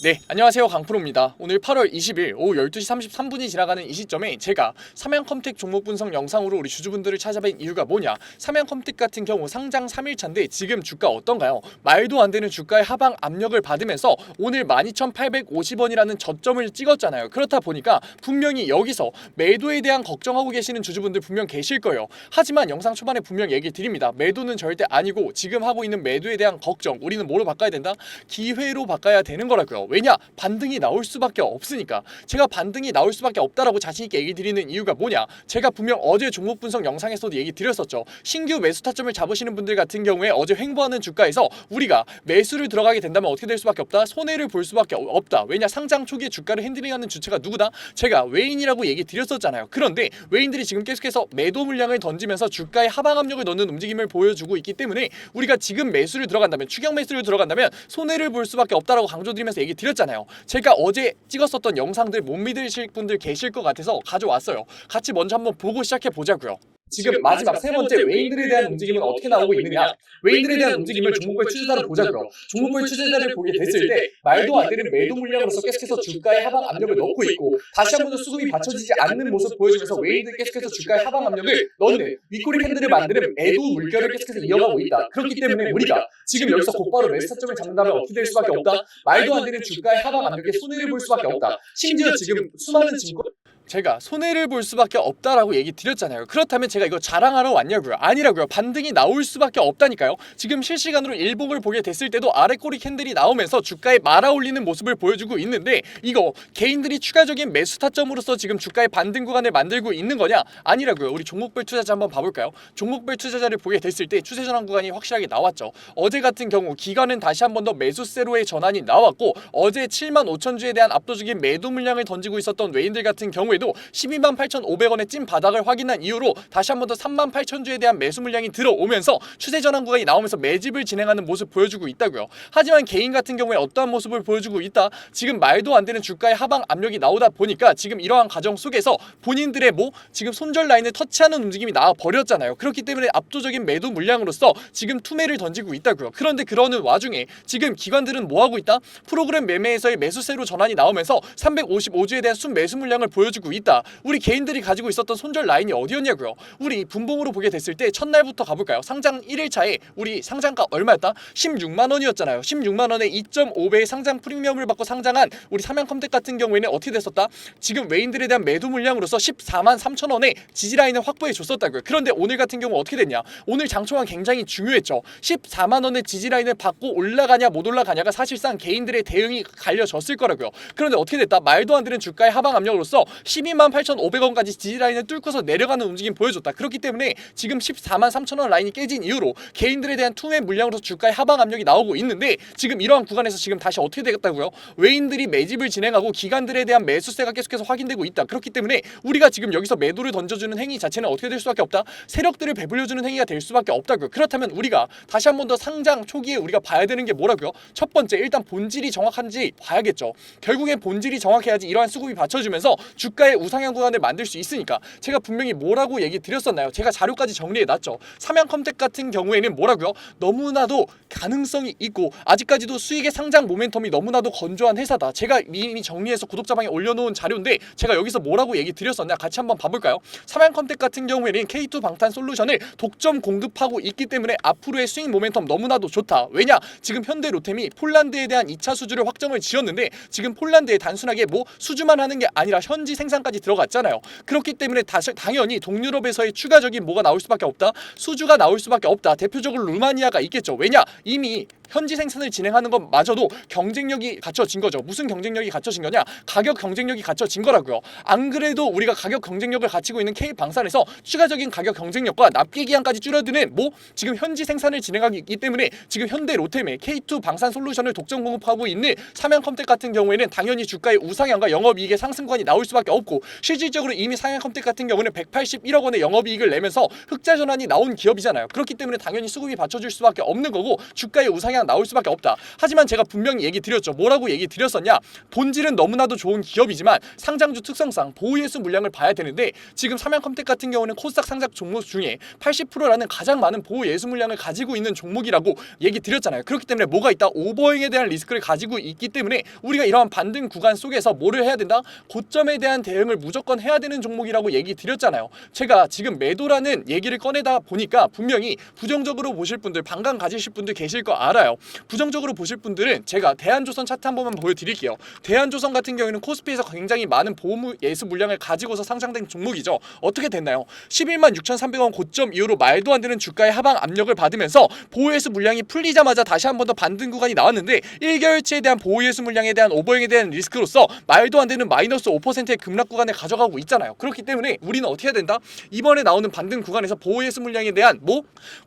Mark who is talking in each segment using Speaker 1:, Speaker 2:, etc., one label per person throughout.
Speaker 1: 네, 안녕하세요. 강프로입니다. 오늘 8월 20일 오후 12시 33분이 지나가는 이 시점에 제가 삼양컴텍 종목 분석 영상으로 우리 주주분들을 찾아뵌 이유가 뭐냐, 삼양컴텍 같은 경우 상장 3일차인데 지금 주가 어떤가요? 말도 안 되는 주가의 하방 압력을 받으면서 오늘 12,850원이라는 저점을 찍었잖아요. 그렇다 보니까 분명히 여기서 매도에 대한 걱정하고 계시는 주주분들 분명 계실 거예요. 하지만 영상 초반에 분명 얘기 드립니다. 매도는 절대 아니고 지금 하고 있는 매도에 대한 걱정, 우리는 뭐로 바꿔야 된다? 기회로 바꿔야 되는 거라고요. 왜냐? 반등이 나올 수밖에 없으니까. 제가 반등이 나올 수밖에 없다라고 자신있게 얘기 드리는 이유가 뭐냐, 제가 분명 어제 종목 분석 영상에서도 얘기 드렸었죠. 신규 매수 타점을 잡으시는 분들 같은 경우에 어제 횡보하는 주가에서 우리가 매수를 들어가게 된다면 어떻게 될 수밖에 없다? 손해를 볼 수밖에 없다. 왜냐? 상장 초기에 주가를 핸들링하는 주체가 누구다? 제가 외인이라고 얘기 드렸었잖아요. 그런데 외인들이 지금 계속해서 매도 물량을 던지면서 주가에 하방 압력을 넣는 움직임을 보여주고 있기 때문에 우리가 지금 매수를 들어간다면, 추격 매수를 들어간다면 손해를 볼 수밖에 없다라고 강조드리면서 얘기 드렸잖아요. 제가 어제 찍었었던 영상들 못 믿으실 분들 계실 것 같아서 가져왔어요. 같이 먼저 한번 보고 시작해 보자고요. 지금 마지막 세 번째 외인들에 대한 움직임은 어떻게 나오고 있느냐, 외인들에 대한 움직임을 종목별 추세자를 보자고요. 종목별 추세자를 보게 됐을 때 말도 안 되는 매도 물량으로서 계속해서 주가에 하방 압력을 넣고 있고, 다시 한 번 더 수급이 받쳐지지 않는 모습 보여주면서 외인들이 계속해서 주가에 하방 압력을 넣는 윗꼬리 캔들을 만드는 매도 물결을 계속해서 이어가고 있다. 그렇기 때문에 우리가 지금 여기서 곧바로 매수 타점을 잡는다면 어떻게 될 수밖에 없다? 말도 안 되는 주가의 하방 압력에 손해를 볼 수밖에 없다. 심지어 지금 수많은 증권, 제가 손해를 볼 수밖에 없다라고 얘기 드렸잖아요. 그렇다면 제가 이거 자랑하러 왔냐고요? 아니라고요. 반등이 나올 수밖에 없다니까요. 지금 실시간으로 일봉을 보게 됐을 때도 아래 꼬리 캔들이 나오면서 주가에 말아올리는 모습을 보여주고 있는데, 이거 개인들이 추가적인 매수 타점으로서 지금 주가의 반등 구간을 만들고 있는 거냐? 아니라고요. 우리 종목별 투자자 한번 봐볼까요? 종목별 투자자를 보게 됐을 때 추세 전환 구간이 확실하게 나왔죠. 어제 같은 경우 기관은 다시 한 번 더 매수세로의 전환이 나왔고, 어제 75,000주에 대한 압도적인 매도 물량을 던지고 있었던 외인들 같은 경우에도 128,500원의 찐 바닥을 확인한 이후로 다시 한 번 더 38,000주에 대한 매수 물량이 들어오면서 추세 전환 구간이 나오면서 매집을 진행하는 모습 보여주고 있다고요. 하지만 개인 같은 경우에 어떠한 모습을 보여주고 있다? 지금 말도 안 되는 주가의 하방 압력이 나오다 보니까 지금 이러한 과정 속에서 본인들의 지금 손절 라인을 터치하는 움직임이 나와 버렸잖아요. 그렇기 때문에 압도적인 매도 물량으로서 지금 투매를 던지고 있다고요. 그런데 그러는 와중에 지금 기관들은 뭐 하고 있다? 프로그램 매매에서의 매수세로 전환이 나오면서 355주에 대한 순매수 물량을 보여주고 있다. 우리 개인들이 가지고 있었던 손절 라인이 어디였냐고요. 우리 분봉으로 보게 됐을 때 첫날부터 가볼까요? 상장 1일차에 우리 상장가 얼마였다? 16만원이었잖아요. 16만원에 2.5배의 상장 프리미엄을 받고 상장한 우리 삼양컴텍 같은 경우에는 어떻게 됐었다? 지금 외인들에 대한 매도 물량으로서 14만 3천원의 지지라인을 확보해 줬었다고요. 그런데 오늘 같은 경우 어떻게 됐냐? 오늘 장초가 굉장히 중요했죠. 14만원의 지지라인을 받고 올라가냐 못 올라가냐가 사실상 개인들의 대응이 갈려졌을 거라고요. 그런데 어떻게 됐다? 말도 안 되는 주가의 하방 압력으로서 128,500원까지 지지라인을 뚫고서 내려가는 움직임 보여줬다. 그렇기 때문에 지금 14만 3천원 라인이 깨진 이후로 개인들에 대한 투매 물량으로서 주가의 하방 압력이 나오고 있는데, 지금 이러한 구간에서 지금 다시 어떻게 되겠다고요? 외인들이 매집을 진행하고 기관들에 대한 매수세가 계속해서 확인되고 있다. 그렇기 때문에 우리가 지금 여기서 매도를 던져주는 행위 자체는 어떻게 될 수밖에 없다? 세력들을 배불려주는 행위가 될 수밖에 없다고요. 그렇다면 우리가 다시 한 번 더 상장 초기에 우리가 봐야 되는 게 뭐라고요? 첫 번째, 일단 본질이 정확한지 봐야겠죠. 결국엔 본질이 정확해야지 이러한 수급이 받쳐주면서 주가의 우상향 구간을 만들 수 있으니까. 제가 분명히 뭐라고 얘기 드렸었나요? 제가 자료까지 정리해놨죠. 삼양컴텍 같은 경우에는 뭐라고요? 너무나도 가능성이 있고 아직까지도 수익의 상장 모멘텀이 너무나도 건조한 회사다. 제가 이미 정리해서 구독자방에 올려놓은 자료인데 제가 여기서 뭐라고 얘기 드렸었나 같이 한번 봐볼까요? 삼양컴텍 같은 경우에는 K2 방탄 솔루션을 독점 공급하고 있기 때문에 앞으로의 수익 모멘텀 너무나도 좋다. 왜냐? 지금 현대 로템이 폴란드에 대한 2차 수주를 확정을 지었는데, 지금 폴란드에 단순하게 수주만 하는 게 아니라 현지 생산까지 들어갔잖아요. 그렇기 때문에 당연히 동유럽에서의 추가적인 뭐가 나올 수밖에 없다? 수주가 나올 수밖에 없다. 대표적으로 루마니아가 있겠죠. 왜냐? 이미 현지 생산을 진행하는 것마저도 경쟁력이 갖춰진 거죠. 무슨 경쟁력이 갖춰진 거냐? 가격 경쟁력이 갖춰진 거라고요. 안 그래도 우리가 가격 경쟁력을 갖추고 있는 K방산에서 추가적인 가격 경쟁력과 납기 기한까지 줄여드는 지금 현지 생산을 진행하기 있기 때문에 지금 현대 로템의 K2 방산 솔루션을 독점 공급하고 있는 삼양컴텍 같은 경우에는 당연히 주가의 우상향과 영업이익의 상승권이 나올 수밖에 없고, 실질적으로 이미 삼양컴텍 같은 경우는 181억 원의 영업이익을 내면서 흑자 전환이 나온 기업이잖아요. 그렇기 때문에 당연히 수급이 받쳐줄 수밖에 없는 거고 주가의 우상향 그냥 나올 수밖에 없다. 하지만 제가 분명히 얘기 드렸죠. 뭐라고 얘기 드렸었냐? 본질은 너무나도 좋은 기업이지만 상장주 특성상 보유예수 물량을 봐야 되는데 지금 삼양컴텍 같은 경우는 코스닥 상장 종목 중에 80%라는 가장 많은 보유예수 물량을 가지고 있는 종목이라고 얘기 드렸잖아요. 그렇기 때문에 뭐가 있다? 오버행에 대한 리스크를 가지고 있기 때문에 우리가 이러한 반등 구간 속에서 뭐를 해야 된다? 고점에 대한 대응을 무조건 해야 되는 종목이라고 얘기 드렸잖아요. 제가 지금 매도라는 얘기를 꺼내다 보니까 분명히 부정적으로 보실 분들, 반감 가지실 분들 계실 거 알아요. 부정적으로 보실 분들은 제가 대한조선 차트 한 번만 보여드릴게요. 대한조선 같은 경우에는 코스피에서 굉장히 많은 보유예수 물량을 가지고서 상장된 종목이죠. 어떻게 됐나요? 11만 6,300원 고점 이후로 말도 안 되는 주가의 하방 압력을 받으면서 보유예수 물량이 풀리자마자 다시 한 번 더 반등 구간이 나왔는데 1개월치에 대한 보유예수 물량에 대한 오버행에 대한 리스크로서 말도 안 되는 마이너스 5%의 급락 구간에 가져가고 있잖아요. 그렇기 때문에 우리는 어떻게 해야 된다? 이번에 나오는 반등 구간에서 보유예수 물량에 대한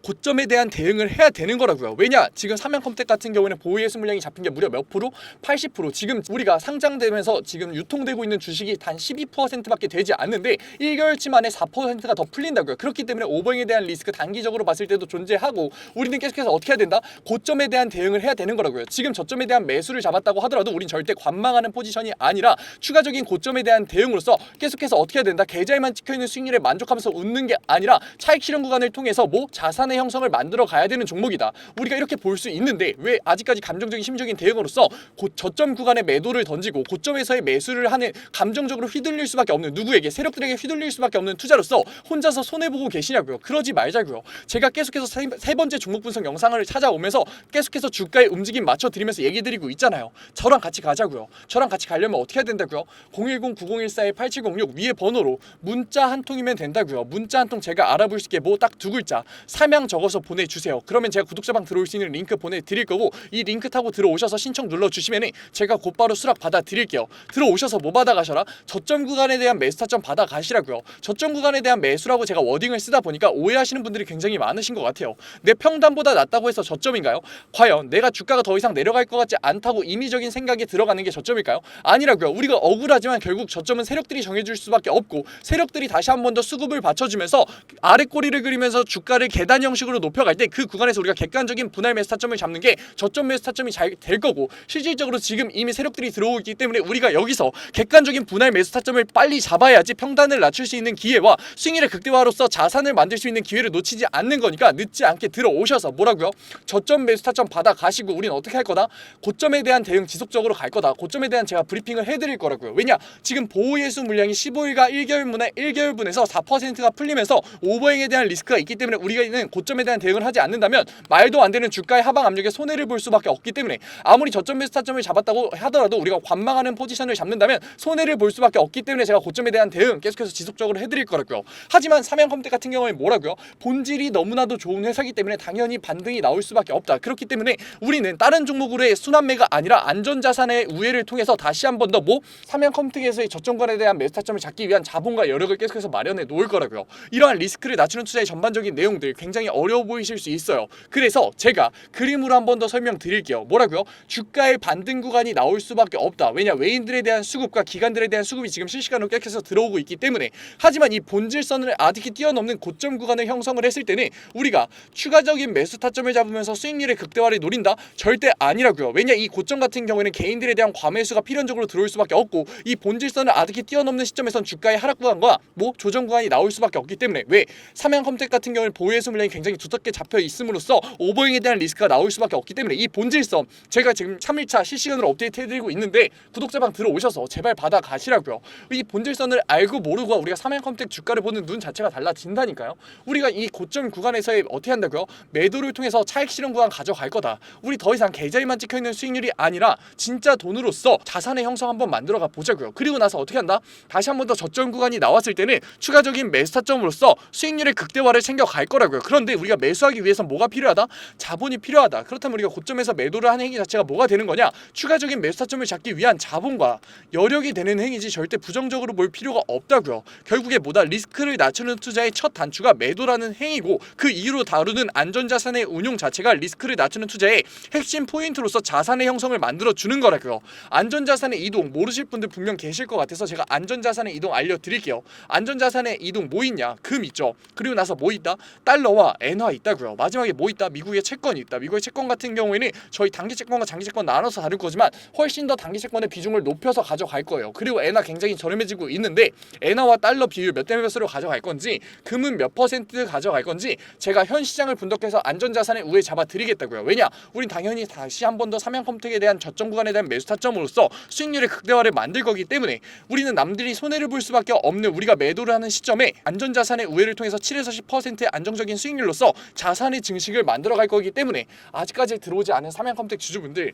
Speaker 1: 고점에 대한 대응을 해야 되는 거라고요. 왜냐? 지금 삼양컴텍 같은 경우에는 보유예수 물량이 잡힌 게 무려 몇 프로? 80%. 지금 우리가 상장되면서 지금 유통되고 있는 주식이 단 12%밖에 되지 않는데 1개월치 만에 4%가 더 풀린다고요. 그렇기 때문에 오버행에 대한 리스크 단기적으로 봤을 때도 존재하고 우리는 계속해서 어떻게 해야 된다? 고점에 대한 대응을 해야 되는 거라고요. 지금 저점에 대한 매수를 잡았다고 하더라도 우린 절대 관망하는 포지션이 아니라 추가적인 고점에 대한 대응으로서 계속해서 어떻게 해야 된다? 계좌에만 찍혀있는 수익률에 만족하면서 웃는 게 아니라 차익 실현 구간을 통해서 자산의 형성을 만들어 가야 되는 종목이다. 우리가 이렇게 볼 수 있는데 왜 아직까지 감정적인 심적인 대응으로서 저점 구간에 매도를 던지고 고점에서의 매수를 하는 감정적으로 휘둘릴 수밖에 없는 누구에게 세력들에게 휘둘릴 수밖에 없는 투자로서 혼자서 손해보고 계시냐고요. 그러지 말자고요. 제가 계속해서 세 번째 종목 분석 영상을 찾아오면서 계속해서 주가의 움직임 맞춰드리면서 얘기드리고 있잖아요. 저랑 같이 가자고요. 저랑 같이 가려면 어떻게 해야 된다고요? 010-9014-8706 위에 번호로 문자 한 통이면 된다고요. 문자 한 통 제가 알아볼 수 있게 딱 두 글자 삼양 적어서 보내주세요. 그러면 제가 구독자방 들어올 수 있는 링크 보내드릴 거고 이 링크 타고 들어오셔서 신청 눌러주시면 제가 곧바로 수락 받아드릴게요. 들어오셔서 뭐 받아가셔라? 저점 구간에 대한 매수 타점 받아가시라고요. 저점 구간에 대한 매수라고 제가 워딩을 쓰다 보니까 오해하시는 분들이 굉장히 많으신 것 같아요. 내 평단보다 낮다고 해서 저점인가요? 과연 내가 주가가 더 이상 내려갈 것 같지 않다고 임의적인 생각이 들어가는 게 저점일까요? 아니라고요. 우리가 억울하지만 결국 저점은 세력들이 정해줄 수밖에 없고 세력들이 다시 한 번 더 수급을 받쳐주면서 아래 꼬리를 그리면서 주가를 계단 형식으로 높여갈 때 그 구간에서 우리가 객관적인 분할 매수 타점을 잡는 게 저점 매수 타점이 잘 될 거고 실질적으로 지금 이미 세력들이 들어오고 있기 때문에 우리가 여기서 객관적인 분할 매수 타점을 빨리 잡아야지 평단을 낮출 수 있는 기회와 수익률의 극대화로서 자산을 만들 수 있는 기회를 놓치지 않는 거니까 늦지 않게 들어오셔서 뭐라고요? 저점 매수 타점 받아 가시고 우리는 어떻게 할 거다? 고점에 대한 대응 지속적으로 갈 거다. 고점에 대한 제가 브리핑을 해드릴 거라고요. 왜냐? 지금 보유예수 물량이 15일과 1개월분에서 4%가 풀리면서 오버행에 대한 리스크가 있기 때문에 우리가 고점에 대한 대응을 하지 않는다면 말도 안 되는 주가의 하방 압력에 손해를 볼 수밖에 없기 때문에 아무리 저점 매수 타점을 잡았다고 하더라도 우리가 관망하는 포지션을 잡는다면 손해를 볼 수밖에 없기 때문에 제가 고점에 대한 대응 계속해서 지속적으로 해드릴 거라고요. 하지만 삼양컴텍 같은 경우에는 뭐라고요? 본질이 너무나도 좋은 회사이기 때문에 당연히 반등이 나올 수밖에 없다. 그렇기 때문에 우리는 다른 종목으로의 순환매가 아니라 안전자산의 우회를 통해서 다시 한 번 더 삼양컴텍에서의 저점권에 대한 매수 타점을 잡기 위한 자본과 여력을 계속해서 마련해 놓을 거라고요. 이러한 리스크를 낮추는 투자의 전반적인 내용들 굉장히 어려워 보이실 수 있어요. 그래서 제가 그림으로 한 번 더 설명드릴게요. 뭐라고요? 주가의 반등 구간이 나올 수밖에 없다. 왜냐? 외인들에 대한 수급과 기관들에 대한 수급이 지금 실시간으로 계속해서 들어오고 있기 때문에 하지만 이 본질선을 아득히 뛰어넘는 고점 구간을 형성을 했을 때는 우리가 추가적인 매수 타점을 잡으면서 수익률의 극대화를 노린다? 절대 아니라고요. 왜냐? 이 고점 같은 경우에는 개인들에 대한 과매수가 필연적으로 들어올 수밖에 없고 이 본질선을 아득히 뛰어넘는 시점에선 주가의 하락 구간과 조정 구간이 나올 수밖에 없기 때문에 왜? 삼양컴텍 같은 경우는 보유예수 물량이 굉장히 두텁게 잡혀 있음으로써 오버행에 대한 리스크가 나올 수밖에 없기 때문에 이 본질선 제가 지금 3일차 실시간으로 업데이트 해드리고 있는데 구독자방 들어오셔서 제발 받아 가시라고요. 이 본질선을 알고 모르고 우리가 삼양컴텍 주가를 보는 눈 자체가 달라진다니까요. 우리가 이 고점 구간에서의 어떻게 한다고요? 매도를 통해서 차익 실현 구간 가져갈 거다. 우리 더 이상 계좌에만 찍혀있는 수익률이 아니라 진짜 돈으로서 자산의 형성 한번 만들어가 보자고요. 그리고 나서 어떻게 한다? 다시 한 번 더 저점 구간이 나왔을 때는 추가적인 매수 타점으로서 수익률의 극대화를 챙겨갈 거라고요. 그런데 우리가 매수하기 위해서 뭐가 필요하다? 자본이 필요하다. 그렇다면 우리가 고점에서 매도를 하는 행위 자체가 뭐가 되는 거냐? 추가적인 매수 타점을 잡기 위한 자본과 여력이 되는 행위지 절대 부정적으로 볼 필요가 없다고요. 결국에 리스크를 낮추는 투자의 첫 단추가 매도라는 행위고 그 이후로 다루는 안전자산의 운용 자체가 리스크를 낮추는 투자의 핵심 포인트로서 자산의 형성을 만들어주는 거라고요. 안전자산의 이동 모르실 분들 분명 계실 것 같아서 제가 안전자산의 이동 알려드릴게요. 안전자산의 이동 뭐 있냐? 금 있죠. 그리고 나서 뭐 있다? 달러와 엔화 있다고요. 마지막에 뭐 있다? 미국의 채권이 있다. 미국의 거의 채권 같은 경우에는 저희 단기 채권과 장기 채권 나눠서 다룰 거지만 훨씬 더 단기 채권의 비중을 높여서 가져갈 거예요. 그리고 엔화 굉장히 저렴해지고 있는데 엔화와 달러 비율 몇 대 몇으로 가져갈 건지, 금은 몇 퍼센트 가져갈 건지 제가 현 시장을 분석해서 안전자산의 우에 잡아드리겠다고요. 왜냐? 우린 당연히 다시 한 번 더 삼양컴텍에 대한 저점 구간에 대한 매수 타점으로서 수익률의 극대화를 만들 거기 때문에 우리는 남들이 손해를 볼 수밖에 없는, 우리가 매도를 하는 시점에 안전자산의 우회를 통해서 7에서 10%의 안정적인 수익률로서 자산의 증식을 만들어갈 거기 때문에 아직까지 들어오지 않은 삼양컴텍 주주분들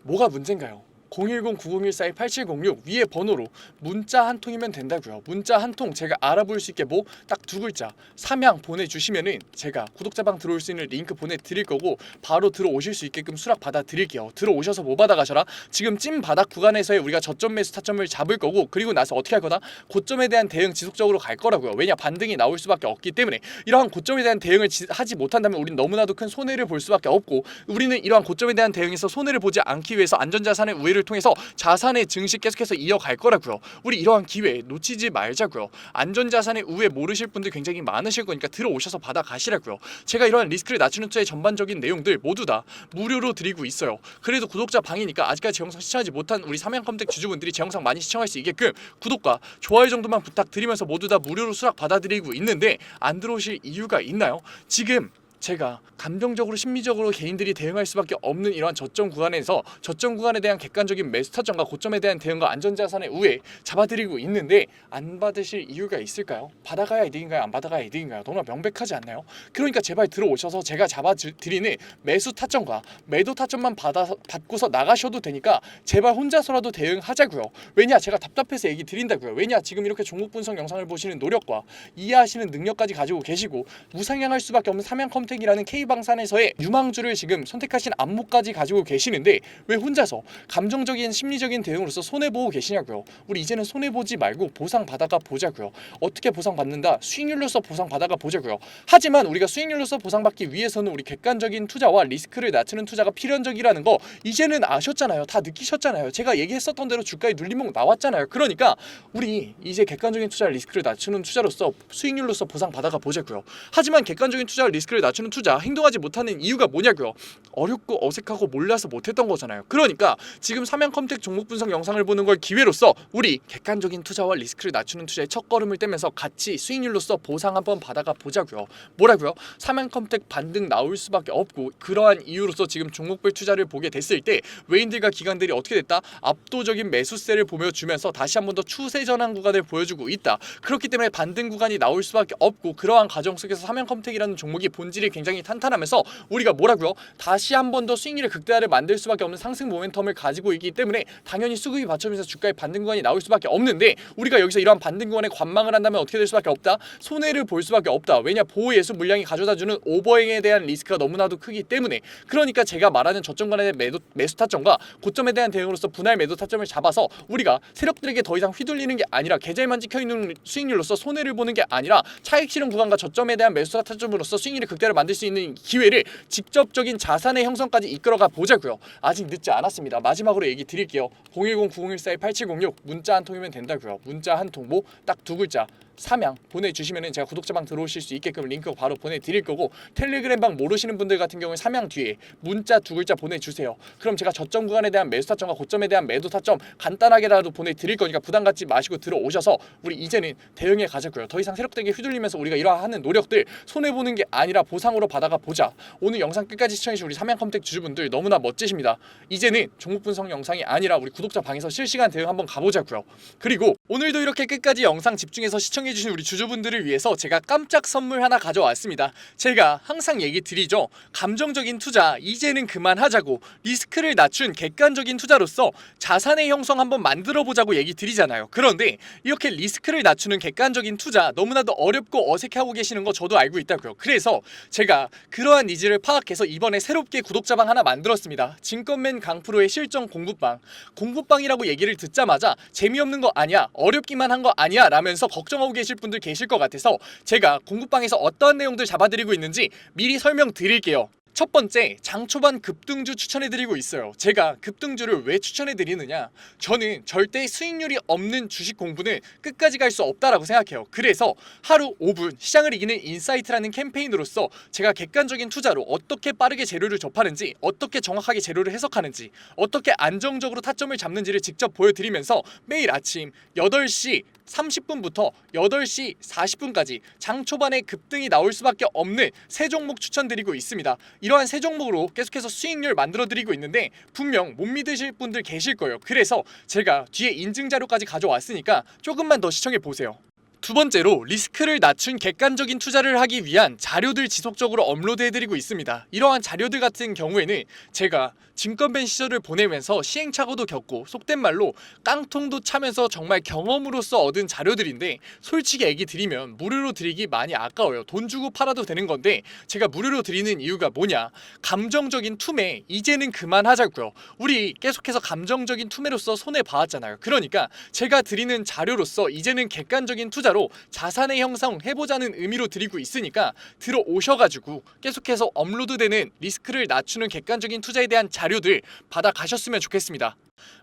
Speaker 1: 뭐가 문제인가요? 010-9014-8706 위에 번호로 문자 한 통이면 된다고요. 문자 한 통 제가 알아볼 수 있게 뭐 딱 두 글자 삼양 보내주시면은 제가 구독자방 들어올 수 있는 링크 보내드릴 거고 바로 들어오실 수 있게끔 수락 받아드릴게요. 들어오셔서 뭐 받아가셔라. 지금 찐 바닥 구간에서의 우리가 저점 매수 타점을 잡을 거고, 그리고 나서 어떻게 할 거다? 고점에 대한 대응 지속적으로 갈 거라고요. 왜냐? 반등이 나올 수밖에 없기 때문에. 이러한 고점에 대한 대응을 하지 못한다면 우린 너무나도 큰 손해를 볼 수밖에 없고, 우리는 이러한 고점에 대한 대응에서 손해를 보지 않기 위해서 안전자산의 우회를 통해서 자산의 증식 계속해서 이어갈 거라고요. 우리 이러한 기회 놓치지 말자고요. 안전자산의 우회 모르실 분들 굉장히 많으실 거니까 들어오셔서 받아가시라고요. 제가 이러한 리스크를 낮추는 투자의 전반적인 내용들 모두 다 무료로 드리고 있어요. 그래도 구독자 방이니까 아직까지 제 영상 시청하지 못한 우리 삼양컴텍 주주분들이 제 영상 많이 시청할 수 있게끔 구독과 좋아요 정도만 부탁드리면서 모두 다 무료로 수락 받아드리고 있는데, 안 들어오실 이유가 있나요? 지금 제가 감정적으로 심리적으로 개인들이 대응할 수밖에 없는 이러한 저점 구간에서 저점 구간에 대한 객관적인 매수 타점과 고점에 대한 대응과 안전자산의 우회 잡아드리고 있는데 안 받으실 이유가 있을까요? 받아가야 이득인가요? 안 받아가야 이득인가요? 너무나 명백하지 않나요? 그러니까 제발 들어오셔서 제가 잡아드리는 매수 타점과 매도 타점만 받고서 나가셔도 되니까 제발 혼자서라도 대응하자고요. 왜냐? 제가 답답해서 얘기 드린다고요. 왜냐? 지금 이렇게 종목 분석 영상을 보시는 노력과 이해하시는 능력까지 가지고 계시고 무상향할 수밖에 없는 삼양컴텍이라는 K방산에서의 유망주를 지금 선택하신 안목까지 가지고 계시는데 왜 혼자서 감정적인 심리적인 대응으로서 손해보고 계시냐고요. 우리 이제는 손해보지 말고 보상받아가 보자고요. 어떻게 보상받는다? 수익률로서 보상받아가 보자고요. 하지만 우리가 수익률로서 보상받기 위해서는 우리 객관적인 투자와 리스크를 낮추는 투자가 필연적이라는 거 이제는 아셨잖아요. 다 느끼셨잖아요. 제가 얘기했었던 대로 주가의 눌림목 나왔잖아요. 그러니까 우리 이제 객관적인 투자 리스크를 낮추는 투자로서 수익률로서 보상받아가 보자고요. 하지만 객관적인 투자 리스크를 낮추는 투자 행동하지 못하는 이유가 뭐냐고요. 어렵고 어색하고 몰라서 못했던 거잖아요. 그러니까 지금 삼양컴텍 종목 분석 영상을 보는 걸 기회로서 우리 객관적인 투자와 리스크를 낮추는 투자의 첫걸음을 떼면서 같이 수익률로서 보상 한번 받아가 보자고요. 뭐라고요? 삼양컴텍 반등 나올 수밖에 없고, 그러한 이유로서 지금 종목별 투자를 보게 됐을 때 외인들과 기관들이 어떻게 됐다? 압도적인 매수세를 보여주면서 다시 한 번 더 추세 전환 구간을 보여주고 있다. 그렇기 때문에 반등 구간이 나올 수밖에 없고, 그러한 과정 속에서 삼양컴텍이라는 종목이 본질이 굉장히 탄탄하면서 우리가 뭐라고요? 다시 한 번 더 수익률의 극대화를 만들 수밖에 없는 상승 모멘텀을 가지고 있기 때문에 당연히 수급이 받쳐주면서 주가의 반등 구간이 나올 수밖에 없는데, 우리가 여기서 이러한 반등 구간에 관망을 한다면 어떻게 될 수밖에 없다? 손해를 볼 수밖에 없다. 왜냐? 보호예수 물량이 가져다주는 오버행에 대한 리스크가 너무나도 크기 때문에. 그러니까 제가 말하는 저점 구간의 매수 타점과 고점에 대한 대응으로서 분할 매도 타점을 잡아서 우리가 세력들에게 더 이상 휘둘리는 게 아니라 계좌에만 찍혀있는 수익률로서 손해를 보는 게 아니라 차익 실현 구간과 저점에 대한 매수 타점으로서 수익률의 극대화를 만들 수 있는 기회를 직접적인 자산의 형성까지 이끌어가 보자고요. 아직 늦지 않았습니다. 마지막으로 얘기 드릴게요. 010-9014-8706 문자 한 통이면 된다고요. 문자 한 통 뭐 딱 두 글자 삼양 보내주시면은 제가 구독자방 들어오실 수 있게끔 링크 바로 보내드릴 거고, 텔레그램방 모르시는 분들 같은 경우에 삼양 뒤에 문자 두 글자 보내주세요. 그럼 제가 저점 구간에 대한 매수 타점과 고점에 대한 매도 타점 간단하게라도 보내드릴 거니까 부담 갖지 마시고 들어오셔서 우리 이제는 대응해 가자고요. 더 이상 세력들에게 휘둘리면서 우리가 이러하는 노력들 손해보는 게 아니라 보상으로 받아가 보자. 오늘 영상 끝까지 시청해주신 우리 삼양컴텍 주주분들 너무나 멋지십니다. 이제는 종목 분석 영상이 아니라 우리 구독자 방에서 실시간 대응 한번 가보자고요. 그리고 오늘도 이렇게 끝까지 영상 집중해서 시청해주신 우리 주주분들을 위해서 제가 깜짝 선물 하나 가져왔습니다. 제가 항상 얘기 드리죠. 감정적인 투자 이제는 그만하자고, 리스크를 낮춘 객관적인 투자로서 자산의 형성 한번 만들어 보자고 얘기 드리잖아요. 그런데 이렇게 리스크를 낮추는 객관적인 투자 너무나도 어렵고 어색해하고 계시는 거 저도 알고 있다고요. 그래서 제가 그러한 니즈를 파악해서 이번에 새롭게 구독자방 하나 만들었습니다. 증권맨 강프로의 실전 공부방. 공부방이라고 얘기를 듣자마자 재미없는 거 아니야, 어렵기만 한 거 아니야 라면서 걱정하고 계실 분들 계실 것 같아서 제가 공부방에서 어떤 내용들 잡아드리고 있는지 미리 설명드릴게요. 첫 번째, 장 초반 급등주 추천해드리고 있어요. 제가 급등주를 왜 추천해드리느냐, 저는 절대 수익률이 없는 주식 공부는 끝까지 갈 수 없다라고 생각해요. 그래서 하루 5분 시장을 이기는 인사이트라는 캠페인으로서 제가 객관적인 투자로 어떻게 빠르게 재료를 접하는지, 어떻게 정확하게 재료를 해석하는지, 어떻게 안정적으로 타점을 잡는지를 직접 보여드리면서 매일 아침 8시 30분부터 8시 40분까지 장 초반에 급등이 나올 수밖에 없는 세 종목 추천드리고 있습니다. 이러한 세 종목으로 계속해서 수익률 만들어드리고 있는데 분명 못 믿으실 분들 계실 거예요. 그래서 제가 뒤에 인증 자료까지 가져왔으니까 조금만 더 시청해보세요. 두 번째로, 리스크를 낮춘 객관적인 투자를 하기 위한 자료들 지속적으로 업로드해드리고 있습니다. 이러한 자료들 같은 경우에는 제가 증권밴 시절을 보내면서 시행착오도 겪고 속된 말로 깡통도 차면서 정말 경험으로서 얻은 자료들인데, 솔직히 얘기 드리면 무료로 드리기 많이 아까워요. 돈 주고 팔아도 되는 건데 제가 무료로 드리는 이유가 뭐냐, 감정적인 투매 이제는 그만하자고요. 우리 계속해서 감정적인 투매로서 손해봐왔잖아요. 그러니까 제가 드리는 자료로서 이제는 객관적인 투자로 자산의 형성 해보자는 의미로 드리고 있으니까 들어오셔가지고 계속해서 업로드되는 리스크를 낮추는 객관적인 투자에 대한 자료들 받아가셨으면 좋겠습니다.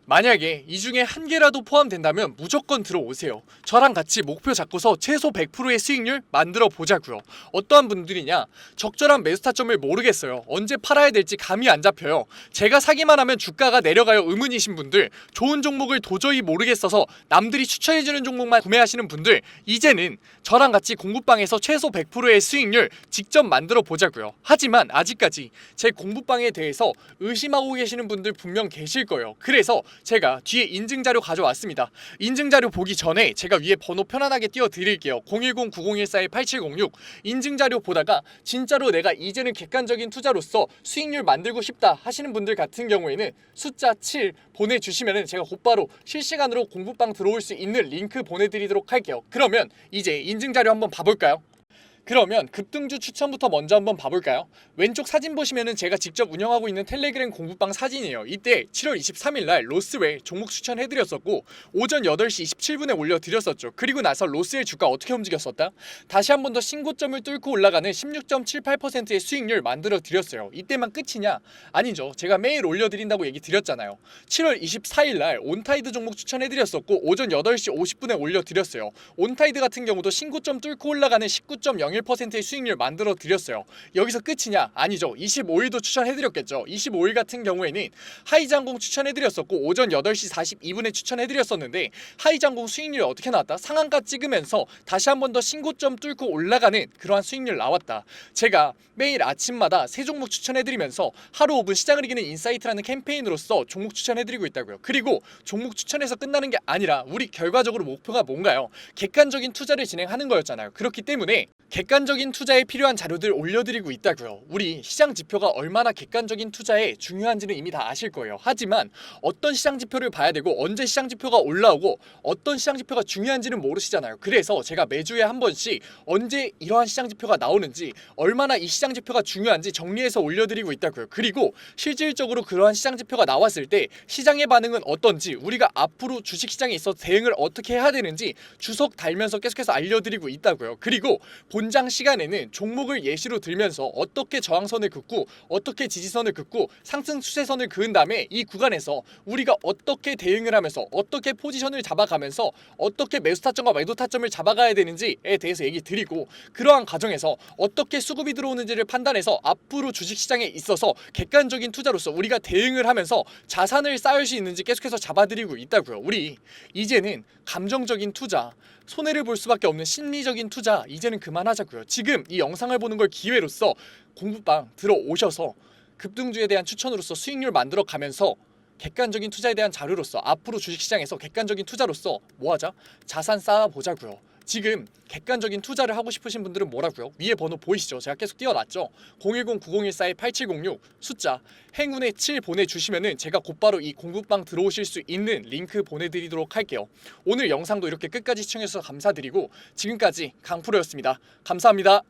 Speaker 1: 만약에 이 중에 한 개라도 포함된다면 무조건 들어오세요. 저랑 같이 목표 잡고서 최소 100%의 수익률 만들어 보자고요. 어떠한 분들이냐, 적절한 매수 타점을 모르겠어요. 언제 팔아야 될지 감이 안 잡혀요. 제가 사기만 하면 주가가 내려가요 의문이신 분들, 좋은 종목을 도저히 모르겠어서 남들이 추천해주는 종목만 구매하시는 분들, 이제는 저랑 같이 공부방에서 최소 100%의 수익률 직접 만들어 보자고요. 하지만 아직까지 제 공부방에 대해서 의심하고 계시는 분들 분명 계실 거예요. 그래서 제가 뒤에 인증자료 가져왔습니다. 인증자료 보기 전에 제가 위에 번호 편안하게 띄워드릴게요. 010-9014-8706. 인증자료 보다가 진짜로 내가 이제는 객관적인 투자로서 수익률 만들고 싶다 하시는 분들 같은 경우에는 숫자 7 보내주시면 제가 곧바로 실시간으로 공부방 들어올 수 있는 링크 보내드리도록 할게요. 그러면 이제 인증자료 한번 봐볼까요? 그러면 급등주 추천부터 먼저 한번 봐볼까요? 왼쪽 사진 보시면은 제가 직접 운영하고 있는 텔레그램 공부방 사진이에요. 이때 7월 23일날 로스웰 종목 추천해드렸었고 오전 8시 27분에 올려드렸었죠. 그리고 나서 로스웰 주가 어떻게 움직였었다? 다시 한 번 더 신고점을 뚫고 올라가는 16.78%의 수익률 만들어드렸어요. 이때만 끝이냐? 아니죠. 제가 매일 올려드린다고 얘기 드렸잖아요. 7월 24일날 온타이드 종목 추천해드렸었고 오전 8시 50분에 올려드렸어요. 온타이드 같은 경우도 신고점 뚫고 올라가는 19.01%의 수익률 만들어 드렸어요. 여기서 끝이냐? 아니죠. 25일도 추천해드렸겠죠. 25일 같은 경우에는 하이장공 추천해드렸었고 오전 8시 42분에 추천해드렸었는데 하이장공 수익률이 어떻게 나왔다? 상한가 찍으면서 다시 한 번 더 신고점 뚫고 올라가는 그러한 수익률 나왔다. 제가 매일 아침마다 세 종목 추천해드리면서 하루 5분 시장을 이기는 인사이트라는 캠페인으로서 종목 추천해드리고 있다고요. 그리고 종목 추천해서 끝나는 게 아니라 우리 결과적으로 목표가 뭔가요? 객관적인 투자를 진행하는 거였잖아요. 그렇기 때문에 객관적인 투자에 필요한 자료들 올려드리고 있다고요. 우리 시장 지표가 얼마나 객관적인 투자에 중요한지는 이미 다 아실 거예요. 하지만 어떤 시장 지표를 봐야 되고 언제 시장 지표가 올라오고 어떤 시장 지표가 중요한지는 모르시잖아요. 그래서 제가 매주에 한 번씩 언제 이러한 시장 지표가 나오는지, 얼마나 이 시장 지표가 중요한지 정리해서 올려드리고 있다고요. 그리고 실질적으로 그러한 시장 지표가 나왔을 때 시장의 반응은 어떤지, 우리가 앞으로 주식시장에 있어서 대응을 어떻게 해야 되는지 주석 달면서 계속해서 알려드리고 있다고요. 그리고 본장 시간에는 종목을 예시로 들면서 어떻게 저항선을 긋고 어떻게 지지선을 긋고 상승 추세선을 그은 다음에 이 구간에서 우리가 어떻게 대응을 하면서 어떻게 포지션을 잡아가면서 어떻게 매수 타점과 매도 타점을 잡아가야 되는지에 대해서 얘기 드리고, 그러한 과정에서 어떻게 수급이 들어오는지를 판단해서 앞으로 주식시장에 있어서 객관적인 투자로서 우리가 대응을 하면서 자산을 쌓을 수 있는지 계속해서 잡아드리고 있다고요. 우리 이제는 감정적인 투자, 손해를 볼 수밖에 없는 심리적인 투자 이제는 그만하자고요. 지금 이 영상을 보는 걸 기회로서 공부방 들어오셔서 급등주에 대한 추천으로서 수익률 만들어 가면서 객관적인 투자에 대한 자료로서 앞으로 주식시장에서 객관적인 투자로서 뭐하자? 자산 쌓아보자고요. 지금 객관적인 투자를 하고 싶으신 분들은 뭐라고요? 위에 번호 보이시죠? 제가 계속 띄워놨죠? 010-9014-8706 숫자 행운의 7 보내주시면은 제가 곧바로 이 공부방 들어오실 수 있는 링크 보내드리도록 할게요. 오늘 영상도 이렇게 끝까지 시청해주셔서 감사드리고 지금까지 강프로였습니다. 감사합니다.